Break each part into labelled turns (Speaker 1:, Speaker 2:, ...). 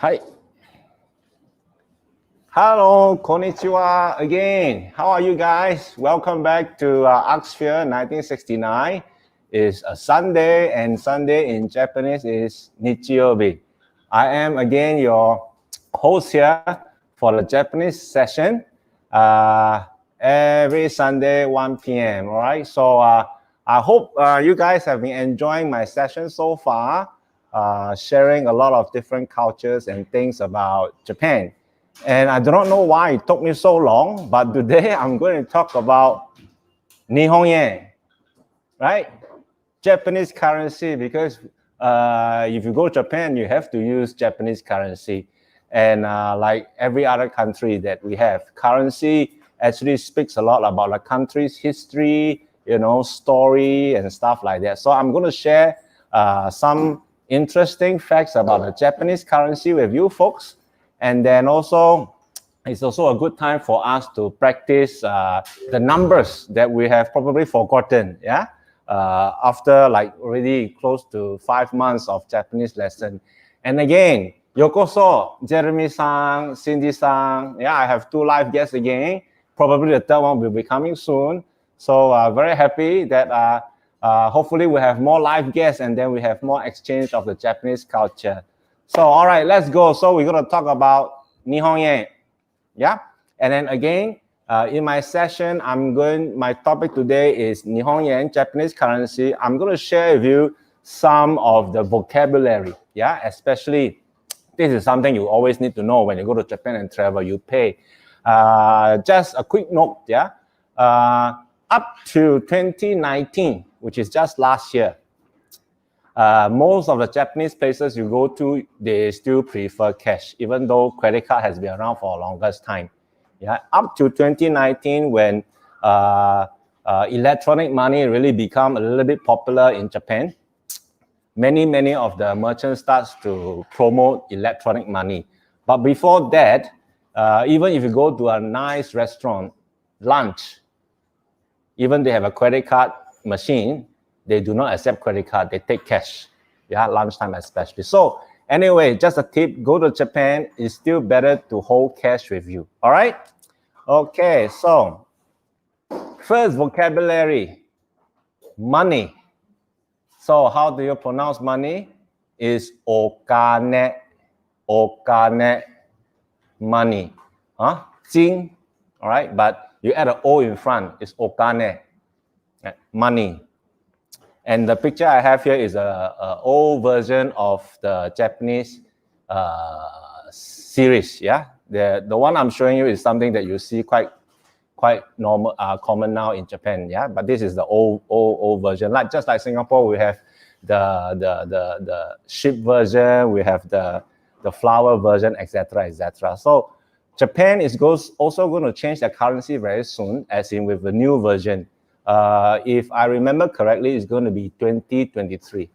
Speaker 1: Hi. Hello, konnichiwa again. How are you guys? Welcome back to Arcsphere 1969. It's a Sunday, and Sunday in Japanese is Nichiyobi. I am again your host here for the Japanese session every Sunday 1 p.m. All right. So I hope you guys have been enjoying my session so far, sharing a lot of different cultures and things about Japan. And I do not know why it took me so long, but today I'm going to talk about Nihon Yen, right? Japanese currency, because if you go to Japan, you have to use Japanese currency. And like every other country that we have, currency actually speaks a lot about the country's history, story and stuff like that. So I'm going to share some interesting facts about the Japanese currency with you folks. And then also, it's also a good time for us to practice the numbers that we have probably forgotten, yeah? After like already close to 5 months of Japanese lesson. And again, Yokoso, Jeremy-san, Cindy-san, yeah, I have 2 live guests again. Probably the third one will be coming soon. So very happy that hopefully we have more live guests and then we have more exchange of the Japanese culture. So, all right, let's go. So we're going to talk about Nihon Yen, yeah? And then again, in my session, my topic today is Nihon Yen, Japanese currency. I'm going to share with you some of the vocabulary, yeah? Especially, this is something you always need to know when you go to Japan and travel, you pay. Just a quick note, yeah? Up to 2019, which is just last year, most of the Japanese places you go to, they still prefer cash, even though credit card has been around for the longest time. Yeah, up to 2019, when electronic money really become a little bit popular in Japan, many of the merchants starts to promote electronic money. But before that, even if you go to a nice restaurant, lunch, even they have a credit card machine, they do not accept credit card, they take cash. Yeah, lunchtime especially. So anyway, just a tip, go to Japan, it's still better to hold cash with you. All right? Okay, so first vocabulary, money. So how do you pronounce money? Is okane, okane, money. Huh? Jing, all right? But you add an O in front, it's okane, money. And the picture I have here is a old version of the Japanese series, yeah? The one I'm showing you is something that you see quite normal, common now in Japan, yeah? But this is the old version. Just like Singapore, we have the ship version, we have the flower version, etc., etc. So Japan is also going to change their currency very soon, as in with the new version. If I remember correctly, it's going to be 2023.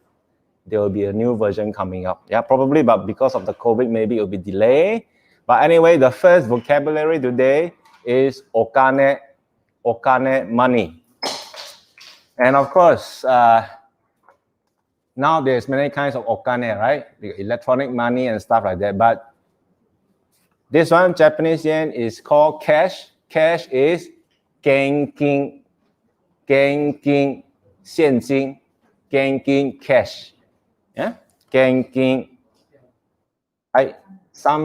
Speaker 1: There will be a new version coming up. Yeah, probably, but because of the COVID, maybe it will be delayed. But anyway, the first vocabulary today is okane, money. And of course, now there's many kinds of okane, right? The electronic money and stuff like that. But this one, Japanese yen, is called cash. Cash is genkin. Genkin, 现金, genkin, cash. Yeah? Genkin. 3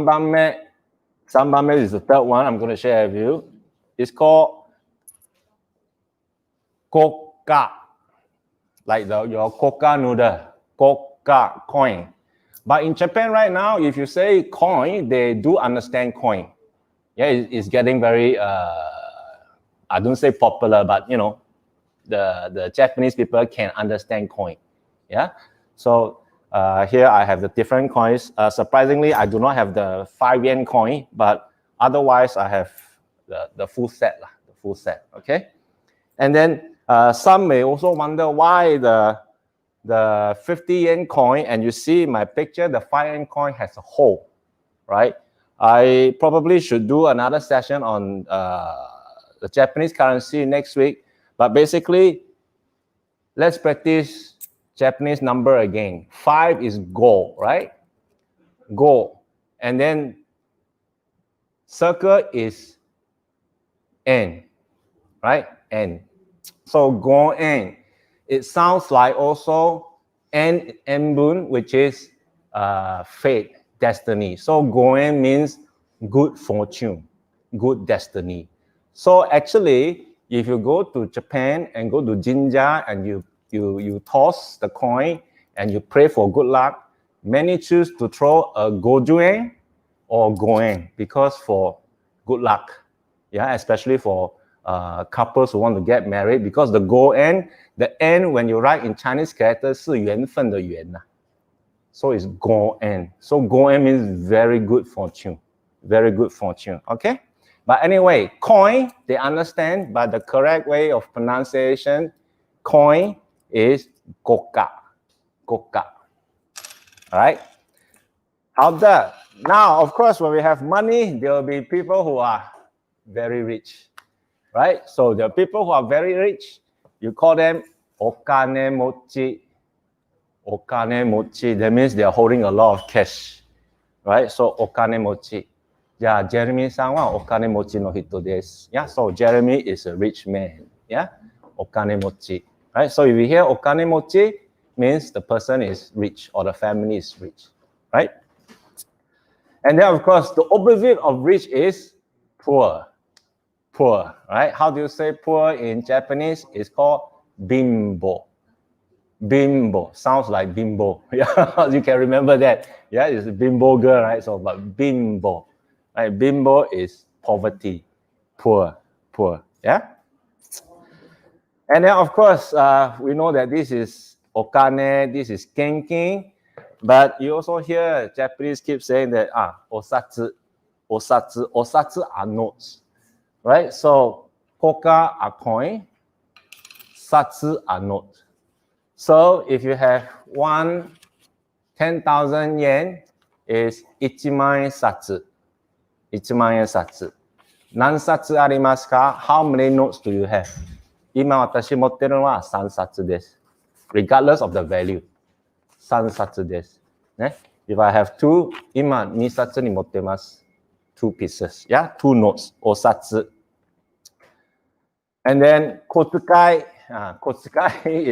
Speaker 1: 番目 is the third one I'm going to share with you. It's called koka, like your coca noodle, koka coin. But in Japan right now, if you say coin, they do understand coin. Yeah, it's getting very, I don't say popular, but the Japanese people can understand coin. Yeah, so here I have the different coins. Surprisingly, I do not have the 5 yen coin, but otherwise I have the full set, the full set. Okay, and then some may also wonder why the 50 yen coin, and you see my picture, the 5 yen coin has a hole, right? I probably should do another session on the Japanese currency next week. But basically, let's practice Japanese number again. 5 is go, right? Go. and then circle is N, right? N. So Goen, it sounds like also Nbun, which is fate, destiny. So Goen means good fortune, good destiny. So actually, if you go to Japan and go to Jinja and you toss the coin and you pray for good luck, many choose to throw a Gojuen or Goen because for good luck. Yeah, especially for couples who want to get married, because the Goen, the N when you write in Chinese characters 是缘分的缘呐. So it's Goen. So Goen means very good fortune. Very good fortune. Okay? But anyway, coin, they understand, but the correct way of pronunciation, coin is Goka. Goka. Alright? How's that? Now, of course, when we have money, there will be people who are very rich. Right? So the people who are very rich, you call them Okane Mochi. Okane Mochi, that means they are holding a lot of cash. Right? So Okane Mochi. Yeah, Jeremy-san wa Okane Mochi no hito desu. Yeah, so Jeremy is a rich man. Yeah, Okane Mochi. Right? So if you hear Okane Mochi, means the person is rich or the family is rich. Right? And then, of course, the opposite of rich is poor. Poor, right? How do you say poor in Japanese? It's called Bimbo. Bimbo sounds like Bimbo. Yeah, you can remember that. Yeah, it's a Bimbo girl, right? So, but Bimbo, right? Bimbo is poverty, poor, poor. Yeah. And then, of course, we know that this is Okane, this is Kenkin, but you also hear Japanese keep saying that osatsu, osatsu, osatsu are notes. Right? So, koka are coin, satsu are note. So, if you have 10,000 yen, is 1,000,000 satsu. 1,000,000 yen satsu. Nan satsu arimasu ka? How many notes do you have? 今私持ってるのは3冊です。Regardless of the value. 3冊です。ね? If I have 2, 今2冊に持ってます。2 pieces, yeah, 2 notes or satsu. And then Kotsukai, Kotsukai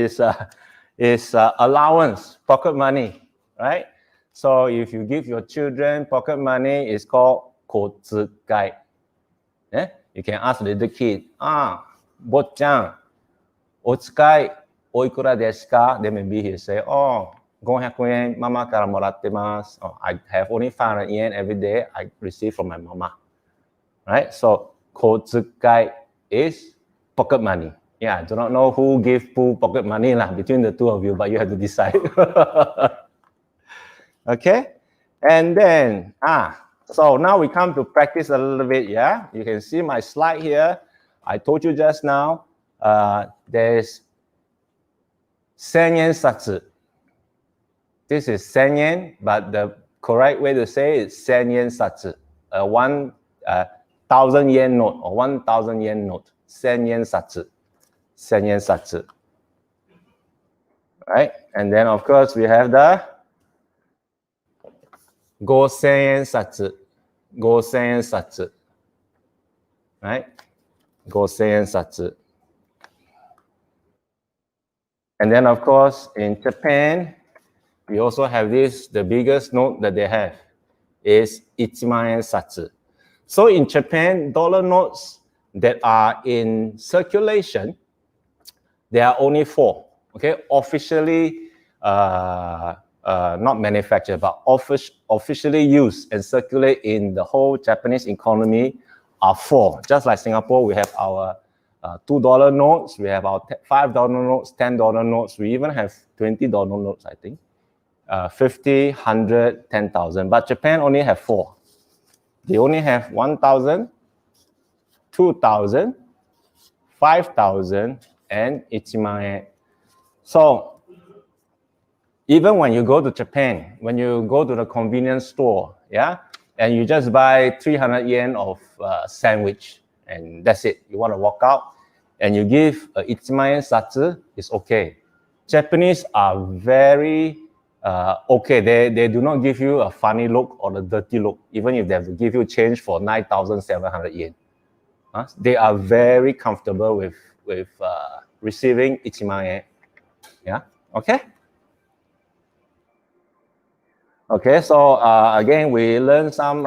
Speaker 1: is allowance, pocket money, right? So if you give your children pocket money, it's called Kotsukai. Yeah? You can ask the little kid, Bochan, Otsukai, oikura desu ka? Then maybe he'll say, 500 yen, mama kara moratte masu. I have only 500 yen every day I receive from my mama. Right? So, Kotsukai is pocket money. Yeah, I do not know who gave who pocket money between the two of you, but you have to decide. Okay? And then, so now we come to practice a little bit, yeah? You can see my slide here. I told you just now, there's 1000 yen satsu. This is 1000 yen, but the correct way to say it is 1000 yen satsu. 1,000 yen note or 1,000 yen note. 1000 yen satsu. 1000 yen satsu. Right? And then, of course, we have the 5000 yen satsu. 5000 yen satsu. Right? 5000 yen satsu. And then, of course, in Japan, we also have this, the biggest note that they have is 1,000,000 yen satsu. So in Japan, dollar notes that are in circulation, there are only 4, okay? Officially, not manufactured, but officially used and circulate in the whole Japanese economy are 4. Just like Singapore, we have our $2 notes, we have our $5 notes, $10 notes, we even have $20 notes, I think. 50, 100, 10,000. But Japan only have 4. They only have 1,000, 2,000, 5,000, and 1,000,000 yen. So even when you go to Japan, when you go to the convenience store, yeah, and you just buy 300 yen of sandwich, and that's it. You want to walk out, and you give 1,000,000 yen satsu, it's okay. Japanese are very okay, they do not give you a funny look or a dirty look, even if they have to give you change for 9,700 yen. They are very comfortable with receiving ichiman yen. Yeah, okay. Okay, so again, we learn some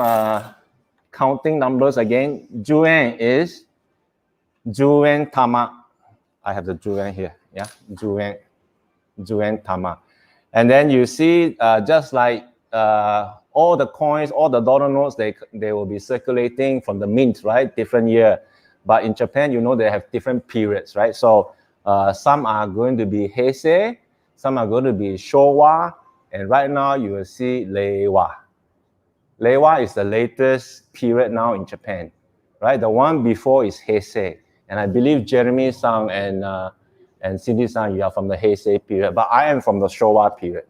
Speaker 1: counting numbers again. Juan is Gojan Tama. I have the Juan here. Yeah, Gojan Tama. And then you see, just like all the coins, all the dollar notes, they will be circulating from the mint, right? Different year. But in Japan, you know, they have different periods, right? So some are going to be Heisei, some are going to be Showa, and right now you will see Reiwa. Reiwa is the latest period now in Japan, right? The one before is Heisei. And I believe Jeremy-san and Cindy-san, you are from the Heisei period, but I am from the Showa period.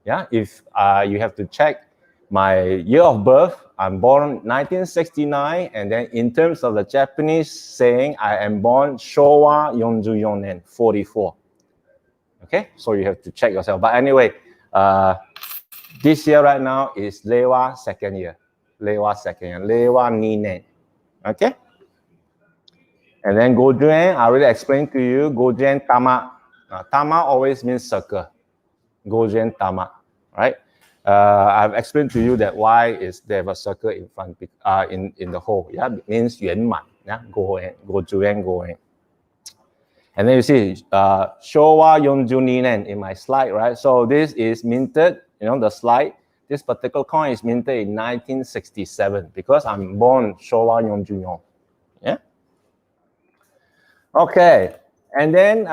Speaker 1: Yeah, if you have to check my year of birth, I'm born 1969, and then in terms of the Japanese saying, I am born Showa 44 nen, 44. Okay, so you have to check yourself. But anyway, this year right now is Reiwa second year. Reiwa second year. Reiwa 2年. Okay? And then Gojan, I already explained to you, Gojan Tama. Tama always means circle. Gojan Tama, right? I've explained to you that why is they have a circle in front, in the hole. Yeah, it means 圆满. Yeah, Gojan. And then you see Showa 42 nen in my slide, right? So this is minted, you know, the slide. This particular coin is minted in 1967 because I'm born Showa 44. Yeah. Okay. And then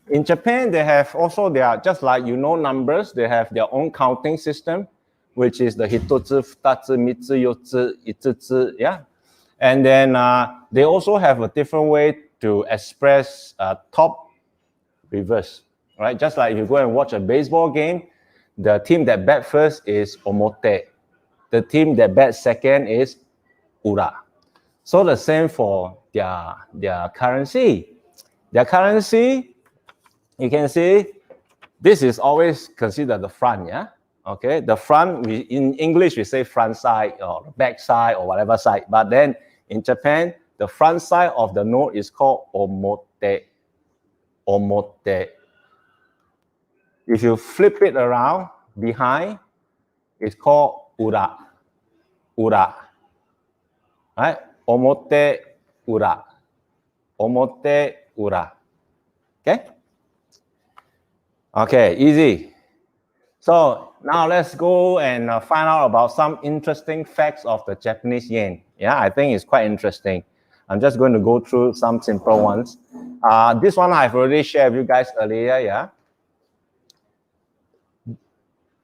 Speaker 1: in Japan, they have also just like you know numbers, they have their own counting system, which is the hitotsu, futatsu, mitsu, yotsu, itsutsu, yeah. And then they also have a different way to express top reverse, right? Just like if you go and watch a baseball game, the team that bat first is omote. The team that bat second is ura. So the same for their currency. Their currency, you can see, this is always considered the front, yeah? Okay, the front, in English, we say front side or back side or whatever side. But then in Japan, the front side of the note is called omote. Omote. If you flip it around, behind, it's called ura. Ura. Right? Omote, ura. Omote, ura. Okay? Okay, easy. So now let's go and find out about some interesting facts of the Japanese yen. Yeah, I think it's quite interesting. I'm just going to go through some simple ones. This one I've already shared with you guys earlier, yeah?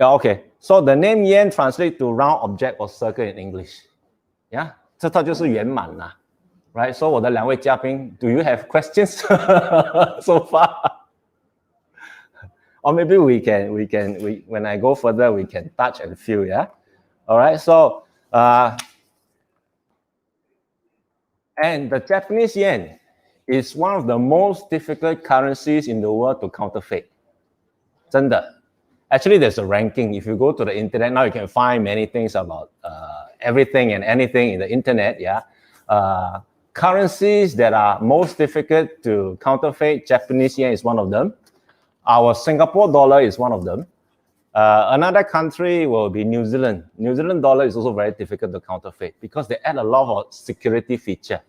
Speaker 1: Yeah, okay. So the name yen translates to round object or circle in English. Yeah, 这套就是圆满啦。Right, so 我的两位嘉宾, do you have questions so far? Or maybe when I go further, we can touch and feel, yeah? All right, so, and the Japanese yen is one of the most difficult currencies in the world to counterfeit. 真的. Actually, there's a ranking. If you go to the internet, now you can find many things about everything and anything in the internet, yeah? Currencies that are most difficult to counterfeit, Japanese yen is one of them. Our Singapore dollar is one of them. Another country will be New Zealand. New Zealand dollar is also very difficult to counterfeit because they add a lot of security feature.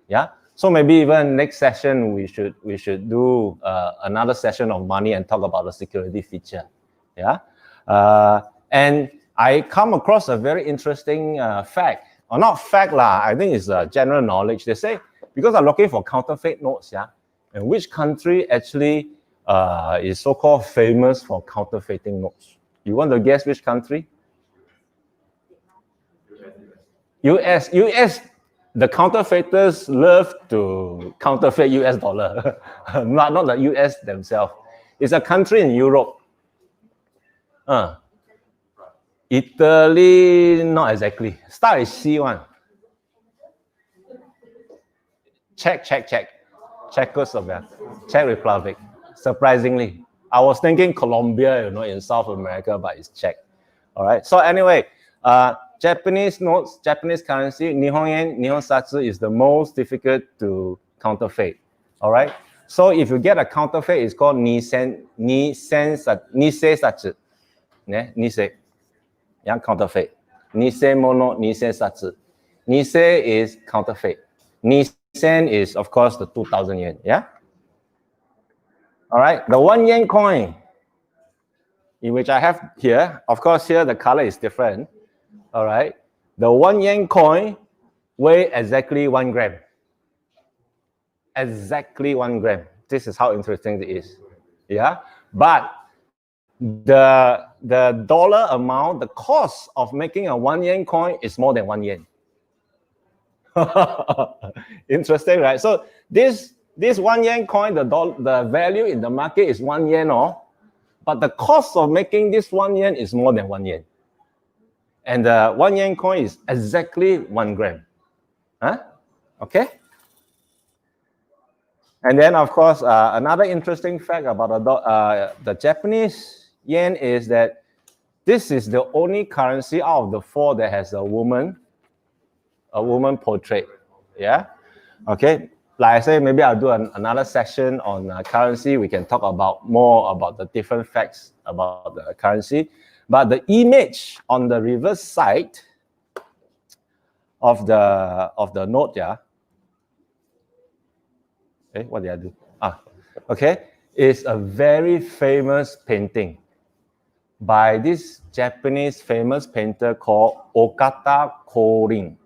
Speaker 1: Yeah. So maybe even next session we should do another session of money and talk about the security feature. Yeah. And I come across a very interesting fact. Or not fact lah, I think it's general knowledge. They say, because I'm looking for counterfeit notes, yeah, and which country actually is so-called famous for counterfeiting notes? You want to guess which country? US. The counterfeiters love to counterfeit US dollar, not the US themselves. It's a country in Europe. Italy, not exactly. Start with C1. Czechoslovakia. Czech Republic. Surprisingly. I was thinking Colombia, in South America, but it's Czech. All right. So anyway, Japanese notes, Japanese currency, Nihon yen, Nihon satsu is the most difficult to counterfeit. All right. So if you get a counterfeit, it's called Nisei satsu. Nisei. Yeah, counterfeit. Nisei mono, Nisei satsu. Nisei is counterfeit. Nisen is, of course, the 2,000 yen. Yeah. All right. The 1 yen coin, in which I have here, of course, here the color is different. All right. The 1 yen coin weighs exactly 1 gram. Exactly 1 gram. This is how interesting it is. Yeah. But the dollar amount, the cost of making a 1 yen coin is more than 1 yen. Interesting, right? So this 1 yen coin, the value in the market is 1 yen, but the cost of making this 1 yen is more than 1 yen. And the 1 yen coin is exactly 1 gram. Huh? Okay. And then, of course, another interesting fact about the Japanese yen is that this is the only currency out of the 4 that has a woman portrait. Yeah. Okay. Like I say, maybe I'll do another session on currency. We can talk more about the different facts about the currency. But the image on the reverse side of the note, yeah. Okay, what did I do? Okay, is a very famous painting by this Japanese famous painter called Okane Mochi.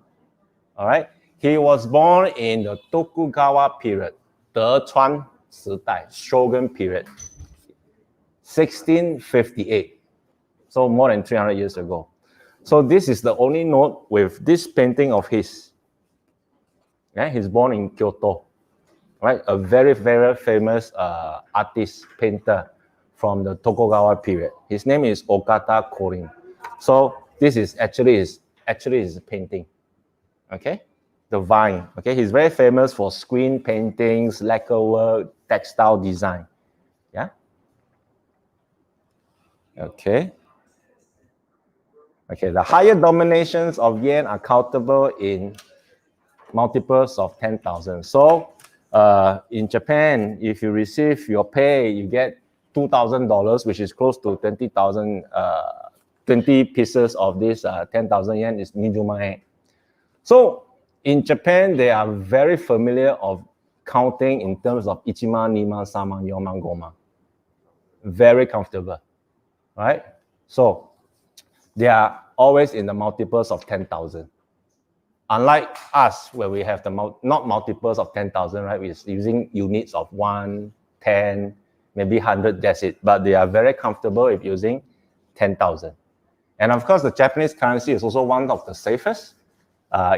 Speaker 1: All right, he was born in the Tokugawa period, Dechuan 时代, Shogun period, 1658. So more than 300 years ago. So this is the only note with this painting of his. Yeah, he's born in Kyoto, right? A very, very famous artist, painter from the Tokugawa period. His name is Okane Mochi. So this is actually his painting. Okay, the vine. Okay, he's very famous for screen paintings, lacquer work, textile design. Yeah. Okay. Okay, the higher dominations of yen are countable in multiples of 10,000. So in Japan, if you receive your pay, you get $2,000, which is close to 20,000. 20 pieces of this 10,000 yen is nijuman. So in Japan, they are very familiar of counting in terms of ichiman, niman, saman, yoman, goman. Very comfortable, right? So they are always in the multiples of 10,000. Unlike us, where we have the not multiples of 10,000, right? We're using units of 1, 10, maybe 100, that's it. But they are very comfortable with using 10,000. And of course, the Japanese currency is also one of the safest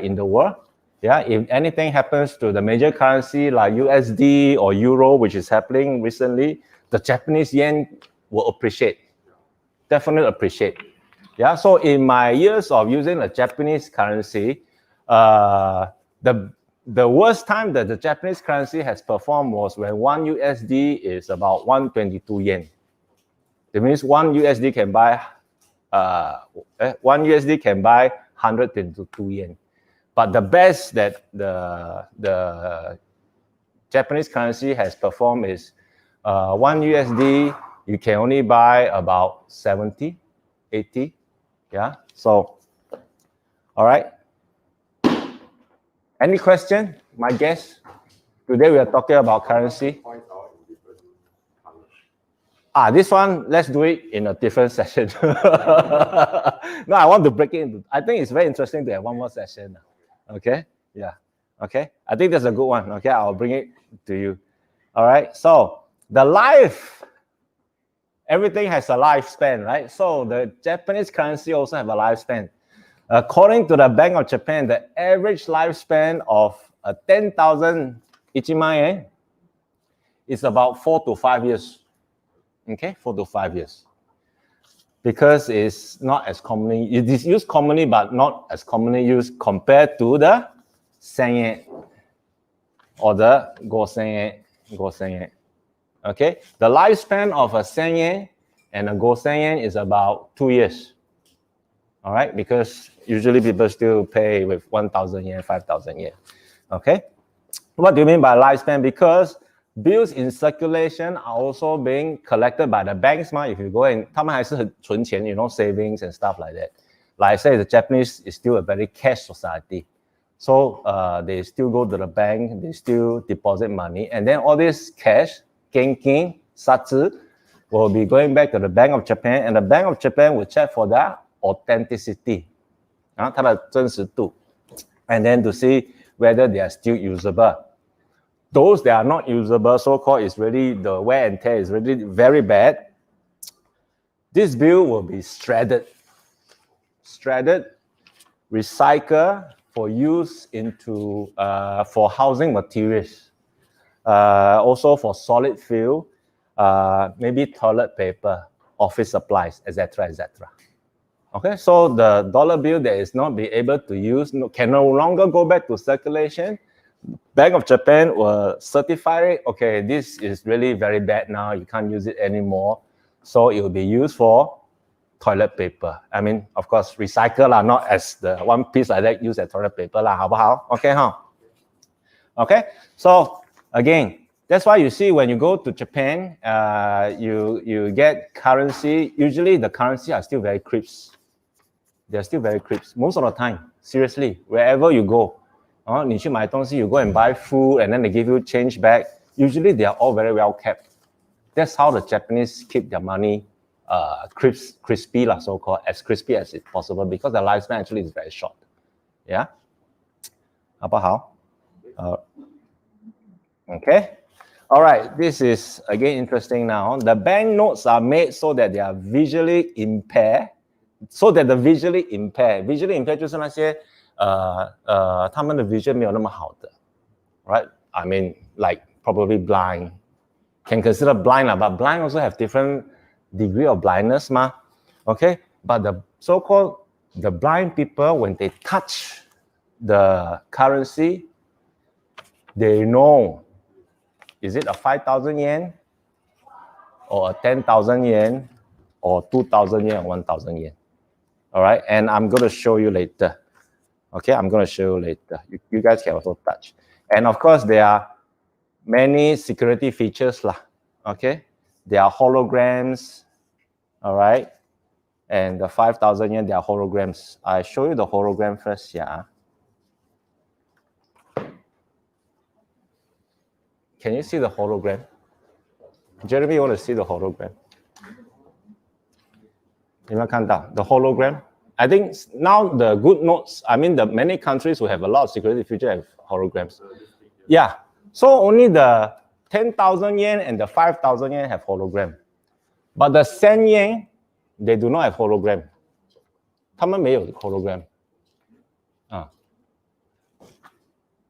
Speaker 1: in the world. Yeah, if anything happens to the major currency like USD or Euro, which is happening recently, the Japanese yen will appreciate, definitely appreciate. Yeah, so in my years of using the Japanese currency, the worst time that the Japanese currency has performed was when 1 USD is about 122 yen. That means 1 USD can buy 122 yen. But the best that the Japanese currency has performed is 1 USD, you can only buy about 70, 80. Yeah, so, all right. Any question? My guess? Today we are talking about currency. This one, let's do it in a different session. No, I want to break it into, I think it's very interesting to have one more session. Okay, yeah, okay. I think that's a good one. Okay, I'll bring it to you. All right, so the life, everything has a lifespan, right? So the Japanese currency also have a lifespan. According to the Bank of Japan, the average lifespan of a 10,000 ichiman yen is about 4 to 5 years. Okay, 4 to 5 years. Because it's not as commonly, it is used commonly, but not as commonly used compared to the 1000 yen or the 5000 yen. Okay, the lifespan of a sen yen and a gosen yen is about 2 years. All right, because usually people still pay with 1,000 yen, 5,000 yen. Okay, what do you mean by lifespan? Because bills in circulation are also being collected by the banks. If you go and 他们还是很存钱, savings and stuff like that. Like I say, the Japanese is still a very cash society. So they still go to the bank, they still deposit money, and then all this cash, genkin, satsu, will be going back to the Bank of Japan, and the Bank of Japan will check for that authenticity, 它的真实度, and then to see whether they are still usable. Those that are not usable, so-called, is really the wear and tear is really very bad. This bill will be shredded, recycled for use into for housing materials, also for solid fuel, maybe toilet paper, office supplies, etc., etc. Okay, so the dollar bill that is not be able to use can no longer go back to circulation. Bank of Japan will certify it. Okay, this is really very bad now. You can't use it anymore. So it will be used for toilet paper. I mean, of course, recycle lah, not as the one piece like that use as toilet paper lah. 好不好? Okay, huh? Okay, so again, that's why you see when you go to Japan, you get currency. Usually the currency are still very crisp. They're still very crisp most of the time. Seriously, wherever you go, 你去买东西, you go and buy food, and then they give you change back. Usually they are all very well kept. That's how the Japanese keep their money crispy, so-called, as crispy as it's possible, because the lifespan actually is very short. Yeah? 好不好? Okay. All right. This is again interesting now. The banknotes are made so that they are visually impaired. So that the visually impaired 就是那些他们的 vision 没有那么好的, right? I mean, like probably blind. Can consider blind, but blind also have different degree of blindness, okay? But the so-called the blind people, when they touch the currency, they know, is it a 5,000 yen or a 10,000 yen or 2,000 yen or 1,000 yen? All right, and I'm going to show you later. Okay, I'm going to show you later. You guys can also touch. And of course, there are many security features lah. Okay, there are holograms. All right, and the 5,000 yen, there are holograms. I show you the hologram first, yeah. Can you see the hologram? Jeremy, you want to see the hologram? 有没有看到 the hologram? I think now the good notes, I mean, the many countries will have a lot of security feature and holograms. Yeah, so only the 10,000 yen and the 5,000 yen have hologram. But the sen yen, they do not have hologram. 他们没有 hologram.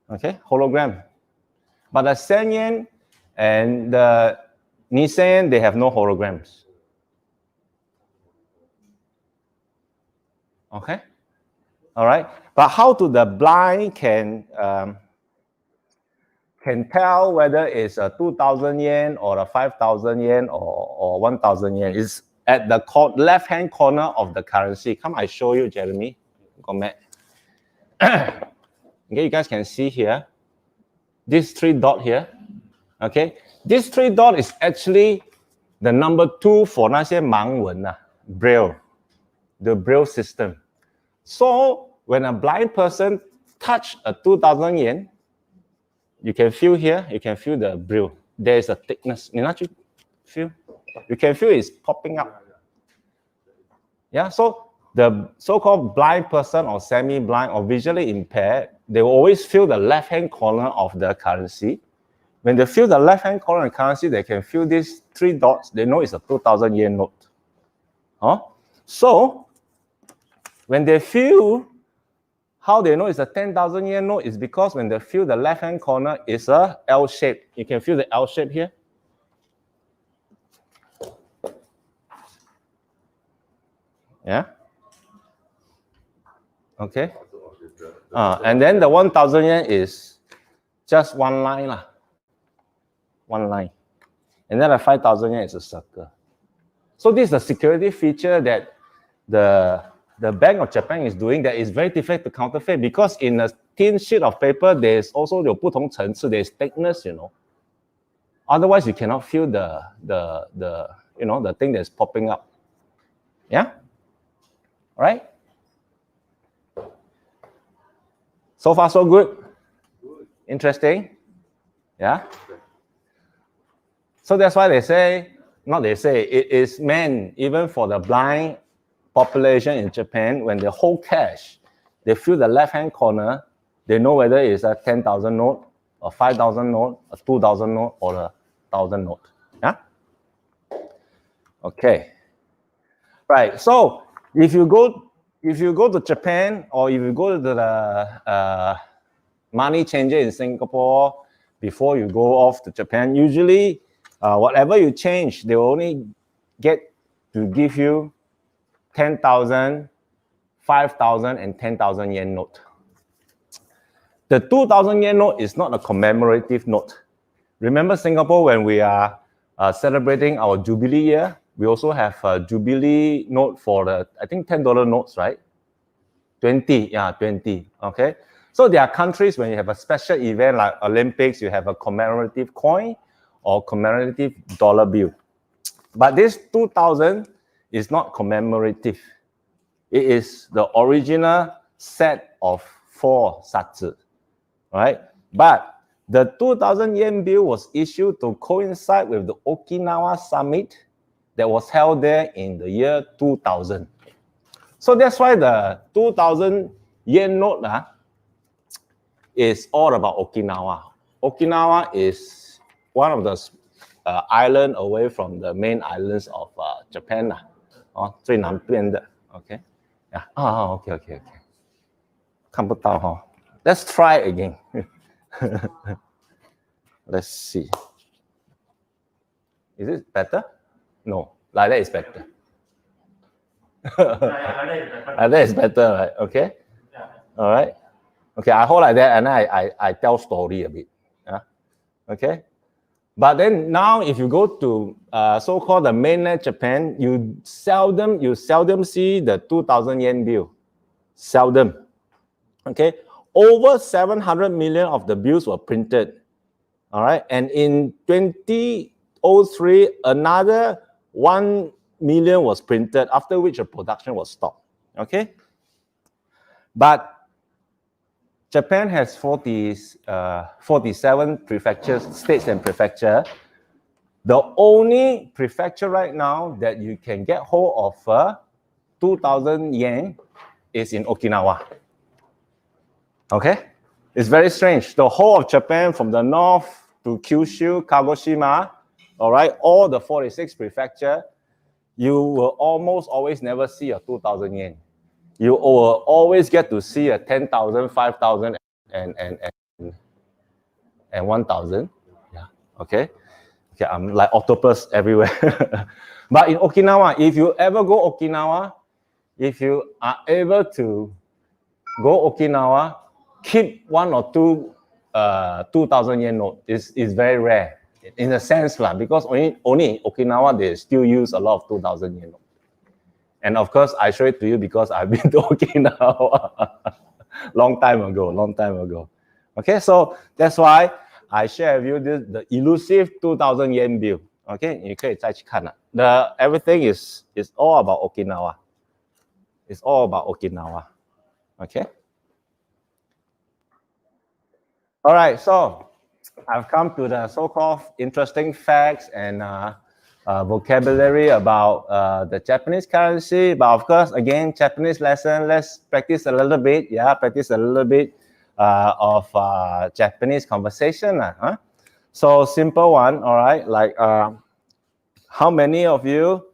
Speaker 1: Okay, hologram. But the sen yen and the Nisen yen, they have no holograms. Okay, all right. But how do the blind can tell whether it's a 2,000 yen or a 5,000 yen or 1,000 yen? Is at the left-hand corner of the currency. Come, I show you, Jeremy. Okay, you guys can see here. This 3 dot here. Okay, this 3 dot is actually the number 2 for 那些盲文Braille, the Braille system. So when a blind person touch a 2,000 yen, you can feel here, you can feel the Braille. There is a thickness. You not feel? You can feel it's popping up. Yeah, so the so-called blind person or semi-blind or visually impaired, they will always feel the left-hand corner of the currency. When they feel the left-hand corner of the currency, they can feel these 3 dots. They know it's a 2,000 yen note. So when they feel, how they know it's a 10,000 yen note is because when they feel the left-hand corner is a L shape. You can feel the L shape here. Yeah. Okay. And then the 1,000 yen is just one line lah. One line. And then the 5,000 yen is a circle. So this is a security feature that the Bank of Japan is doing that is very difficult to counterfeit, because in a thin sheet of paper, there's also 有不同层次, there's thickness, you know. Otherwise, you cannot feel the thing that's popping up. Yeah? Right? So far, so good? Interesting? Yeah? So that's why it is meant even for the blind population in Japan. When they hold cash, they feel the left-hand corner, they know whether it's a 10,000 note, a 5,000 note, a 2,000 note, or a 1,000 note. Yeah? Okay. Right. So if you go to Japan, or if you go to the money changer in Singapore before you go off to Japan, usually whatever you change, they only get to give you 10,000, 5,000, and 10,000 yen note. The 2,000 yen note is not a commemorative note. Remember Singapore, when we are celebrating our Jubilee year, we also have a Jubilee note for the, I think, $10 notes, right? 20, yeah, 20, okay? So there are countries when you have a special event like Olympics, you have a commemorative coin or commemorative dollar bill. But this 2,000 is not commemorative. It is the original set of 4 satsu, right? But the 2,000 yen bill was issued to coincide with the Okinawa summit that was held there in the year 2000. So that's why the 2,000 yen note is all about Okinawa. Okinawa is one of the island away from the main islands of Japan. 最南边的 okay? Yeah. Okay. 看不到哈 Let's try again. Let's see. Is it better? No, like that is better. Like that is better, right? Okay. Yeah. All right. Okay, I hold like that and I tell story a bit. Yeah. Okay. But then now, if you go to so-called the mainland Japan, you seldom see the 2,000 yen bill. Seldom. Okay. Over 700 million of the bills were printed. All right. And in 2003, another 1 million was printed, after which the production was stopped. Okay. But Japan has 47 prefectures, states and prefecture. The only prefecture right now that you can get hold of 2,000 yen is in Okinawa. Okay? It's very strange. The whole of Japan, from the north to Kyushu, Kagoshima, all right, all the 46 prefecture, you will almost always never see a 2,000 yen. You will always get to see a 10,000, 5,000, and 1,000. Yeah. Okay. I'm like octopus everywhere. But in Okinawa, if you ever go Okinawa, if you are able to go Okinawa, keep 1 or 2 2,000 yen note. Is very rare in a sense, because only Okinawa they still use a lot of 2,000 yen note. And of course, I show it to you because I've been to Okinawa long time ago. Okay, so that's why I share with you the elusive 2,000 yen bill. Okay, 你可以再去看了。Everything is all about Okinawa. It's all about Okinawa. Okay. All right, so I've come to the so-called interesting facts and vocabulary about the Japanese currency. But of course, again, Japanese lesson, let's practice a little bit. Yeah, practice a little bit of Japanese conversation. So simple one, all right? Like, how many of you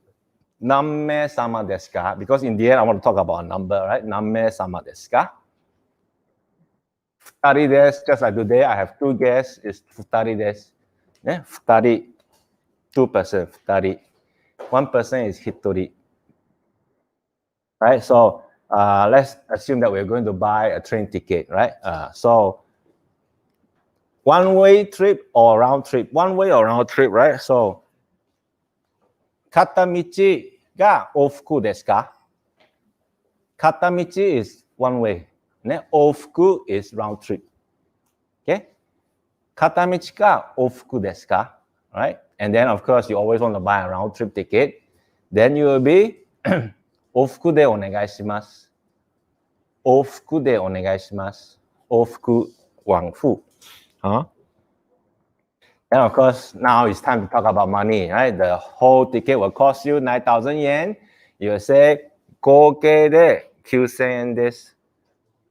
Speaker 1: namme sama desu ka? Because in the end, I want to talk about a number, right? Namme sama desu ka? Futari desu, just like today, I have 2 guests. It's futari desu. Yeah, futari. 2 person, futari. 1 person is hitori. Right? So let's assume that we're going to buy a train ticket, right? So one-way trip or round trip? One way or round trip, right? So 片道が往復ですか？片道 is one way. ね、往復 is round trip. Okay? 片道か往復ですか？ Right? And then, of course, you always want to buy a round trip ticket. Then you will be 往復でお願いします。往復でお願いします。往復、往復。Huh? And of course, now it's time to talk about money, right? The whole ticket will cost you 9,000 yen. You will say, 合計で9000円です。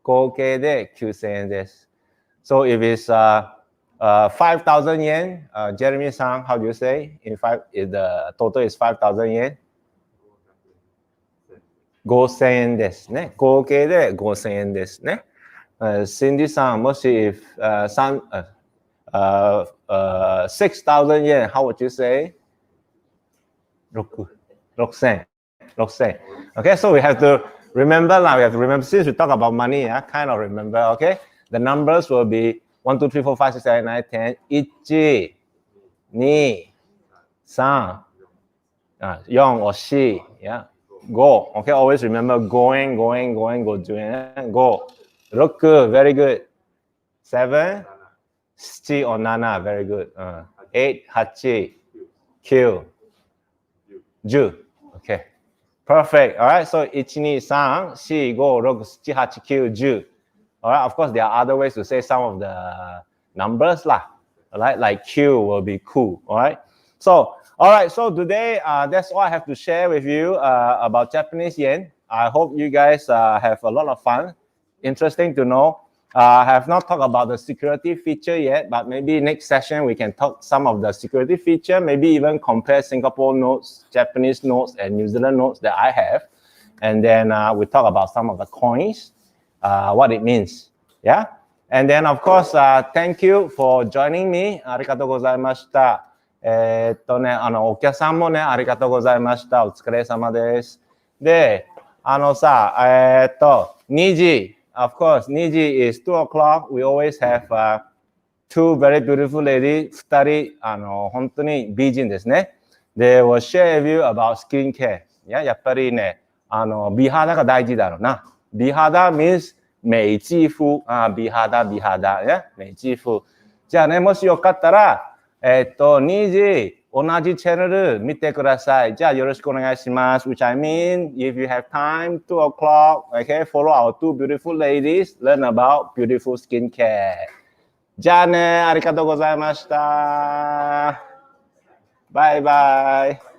Speaker 1: 合計で9000円です。So if it's 5,000 yen, Jeremy-san, how do you say? If the total is 5,000 yen? 5000円ですね。合計で5000円ですね。Cindy さん、もし if 6,000 yen, how would you say? 6,000. Okay, so we have to remember now. We have to remember since we talk about money. Kind of remember. Okay, the numbers will be 1, 2, 3, 4, 5, 6, 7, 8, 9, 10. 1, 2, 3, 4 or 4. Yeah, go. Okay, always remember going, go, doing. Go. 6, very good. 7, 7 or 7, very good. 8, 8, 9, 10. Okay. Perfect. All right. So 1, 2, 3, 4, 5, 6, 7, 8, 9, 10. All right. Of course, there are other ways to say some of the numbers lah. All right. Like Q will be cool. All right. So, all right. So today, that's all I have to share with you about Japanese yen. I hope you guys have a lot of fun. Interesting to know. I have not talked about the security feature yet, but maybe next session we can talk some of the security feature, maybe even compare Singapore notes, Japanese notes, and New Zealand notes that I have. And then we talk about some of the coins, what it means. Yeah. And then, of course, thank you for joining me. ありがとうございました。お客さんもね、ありがとうございました。お疲れ様です。で、2時。Of course, Niji is 2 o'clock. We always have two very beautiful ladies. 2人、本当に美人ですね。They will share with you about skincare. やっぱりね、美肌が大事だろうな。美肌 means 美肌膚。美肌。美肌膚。じゃあね、もしよかったら、2時、同じチャンネル見てください。じゃあよろしくお願いします。Which I mean, if you have time, 2 o'clock, okay, follow our two beautiful ladies, learn about beautiful skincare. じゃあね、ありがとうございました。バイバイ。